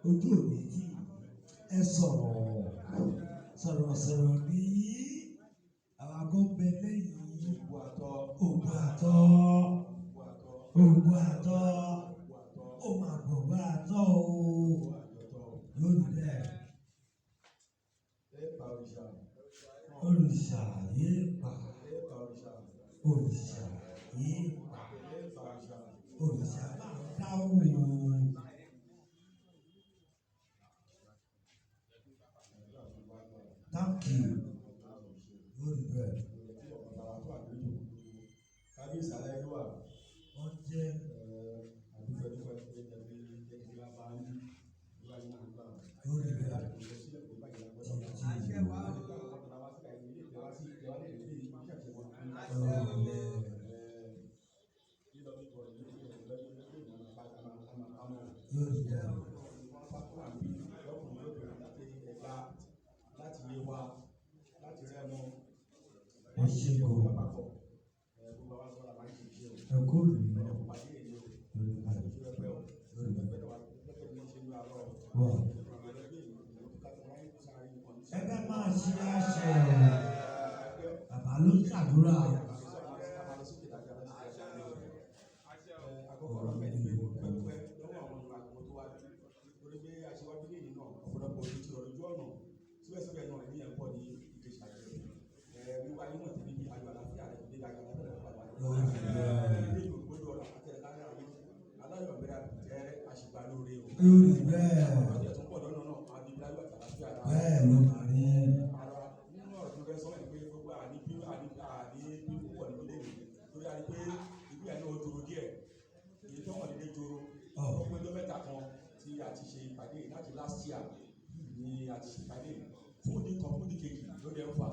ojú òní tí ẹ sọ̀rọ̀ ní àwọn agbóńbẹ lẹ́yìn ògùn àtọ́ ó máa gbọ̀ngbà àtọ́ o lórí bẹ́ẹ̀ òrìṣà yéé pa òrìṣà yéé pa òrìṣà máa ń dáhùn. Thank you. Lórí bẹ́ẹ̀. Kábíyèsí aláìlúwà. Wọ́n jẹ́ àdúgbò ìjọba ní ìwà ní àgbà. lórí bẹ́ẹ̀. Láti yé wa, láti rẹ́ mọ́. Wọ́n ṣe kò ẹ̀kọ́ lù lọ lórí bẹ́ẹ̀. Ẹgbẹ́ máa ṣe àṣẹ bàbá ló ṣàdúrà. Lórí bẹ́ẹ̀. Bẹ́ẹ̀ ló máa rí. Nínú ọ̀rọ̀ tó fẹ́ sọ ẹ̀ pé gbogbo àní púpọ̀ nílé lórí àní pé ìlú ẹ̀ náà joro díẹ̀. Èyí tó wọ̀n nílé joro. Ó pé ọjọ́ mẹ́ta kan tí a ti ṣe ìpàdé láti last year ni a ti ṣe ìpàdé. Fún ní kan fún ní kejì ló dẹ̀ ń fa